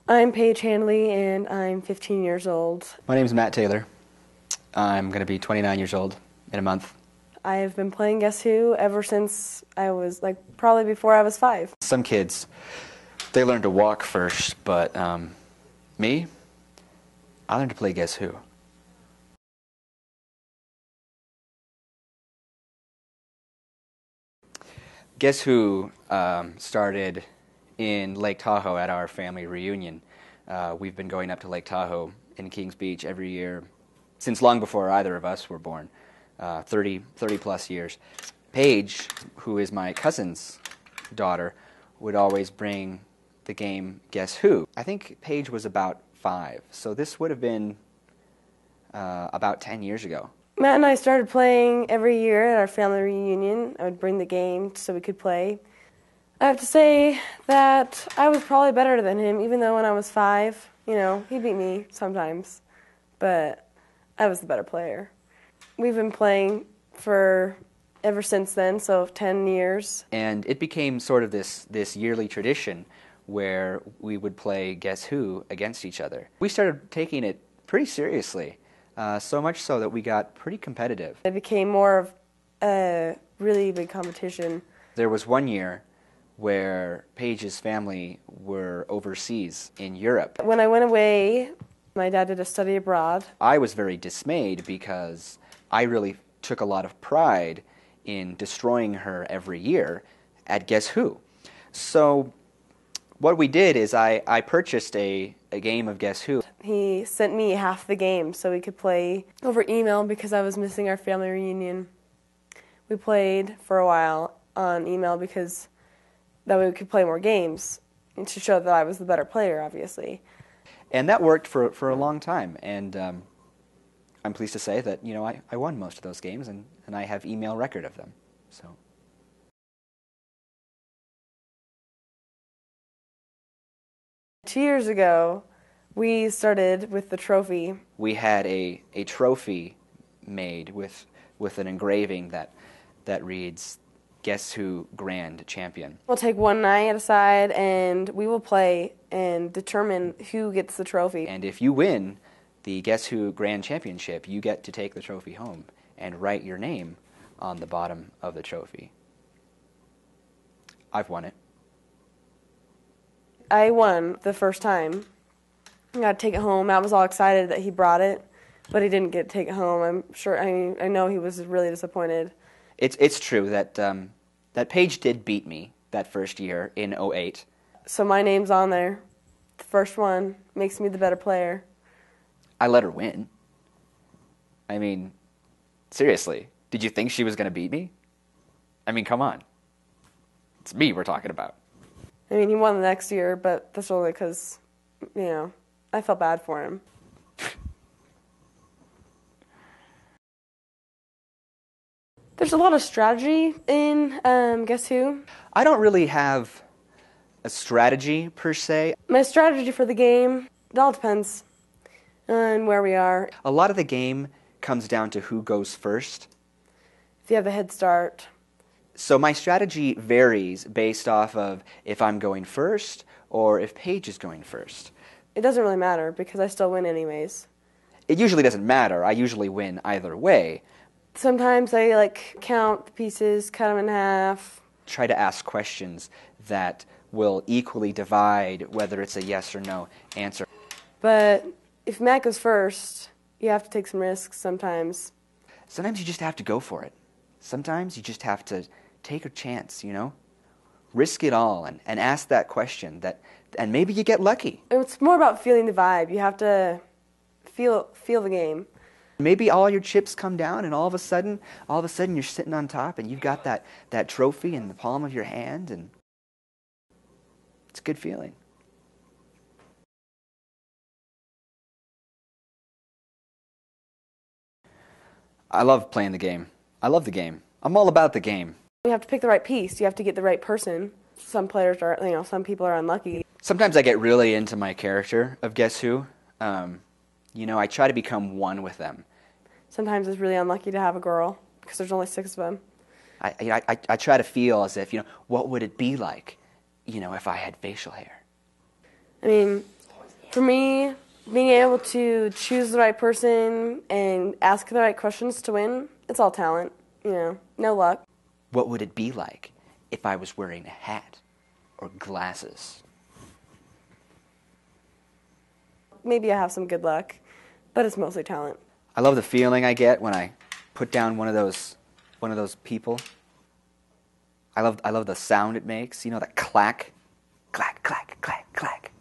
I'm Paige Handley, and I'm 15 years old. My name's Matt Taylor. I'm going to be 29 years old in a month. I have been playing Guess Who ever since I was, probably before I was 5. Some kids, they learn to walk first, but me, I learned to play Guess Who. Guess Who started in Lake Tahoe at our family reunion. We've been going up to Lake Tahoe in Kings Beach every year since long before either of us were born, 30 plus years. Paige, who is my cousin's daughter, would always bring the game Guess Who. I think Paige was about 5, so this would have been about 10 years ago. Matt and I started playing every year at our family reunion. I would bring the game so we could play. I have to say that I was probably better than him, even though when I was 5, he beat me sometimes, but I was the better player. We've been playing for ever since then, so 10 years. And it became sort of this yearly tradition where we would play Guess Who against each other. We started taking it pretty seriously, so much so that we got pretty competitive. It became more of a really big competition. There was one year where Paige's family were overseas in Europe. When I went away, my dad did a study abroad. I was very dismayed because I really took a lot of pride in destroying her every year at Guess Who. So what we did is I purchased a game of Guess Who. He sent me half the game so we could play over email because I was missing our family reunion. We played for a while on email because that way we could play more games and to show that I was the better player, obviously. And that worked for a long time, and I'm pleased to say that I won most of those games, and I have email record of them. So. 2 years ago, we started with the trophy. We had a trophy made with an engraving that reads, Guess Who Grand Champion. We'll take one night aside and we will play and determine who gets the trophy. And if you win the Guess Who Grand Championship, you get to take the trophy home and write your name on the bottom of the trophy. I've won it. I won the first time. I got to take it home. I was all excited that he brought it, but he didn't get to take it home. I'm sure. I know he was really disappointed. It's true that Paige did beat me that first year in '08. So my name's on there. The first one makes me the better player. I let her win. I mean, seriously, did you think she was going to beat me? I mean, come on. It's me we're talking about. I mean, he won the next year, but that's only because, I felt bad for him. There's a lot of strategy in Guess Who. I don't really have a strategy, per se. My strategy for the game, it all depends on where we are. A lot of the game comes down to who goes first. If you have a head start. So my strategy varies based off of if I'm going first or if Paige is going first. It doesn't really matter because I still win anyways. It usually doesn't matter. I usually win either way. Sometimes I count the pieces, cut them in half. Try to ask questions that will equally divide whether it's a yes or no answer. But if Matt goes first, you have to take some risks sometimes. Sometimes you just have to go for it. Sometimes you just have to take a chance, Risk it all and ask that question and maybe you get lucky. It's more about feeling the vibe. You have to feel the game. Maybe all your chips come down and all of a sudden you're sitting on top and you've got that trophy in the palm of your hand, and it's a good feeling. I love playing the game. I love the game. I'm all about the game. You have to pick the right piece. You have to get the right person. Some players are, some people are unlucky. Sometimes I get really into my character of Guess Who. I try to become one with them. Sometimes it's really unlucky to have a girl because there's only 6 of them. I try to feel as if, what would it be like, if I had facial hair? I mean, For me, being able to choose the right person and ask the right questions to win, it's all talent, no luck. What would it be like if I was wearing a hat or glasses? Maybe I have some good luck, but it's mostly talent. I love the feeling I get when I put down one of those people. I love the sound it makes, that clack, clack, clack, clack, clack.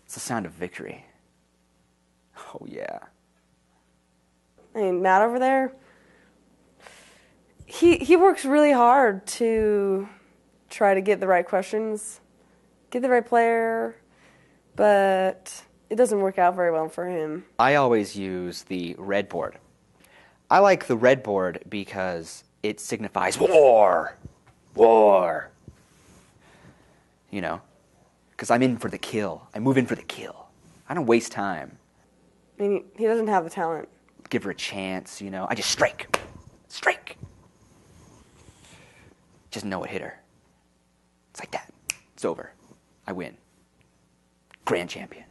It's the sound of victory. Oh yeah. I mean, Matt over there, he works really hard to try to get the right questions, get the right player, but it doesn't work out very well for him. I always use the red board. I like the red board because it signifies war. War. Because I'm in for the kill. I move in for the kill. I don't waste time. I mean, he doesn't have the talent. Give her a chance, I just strike. Strike. Just know it hit her. It's like that. It's over. I win. Grand champion.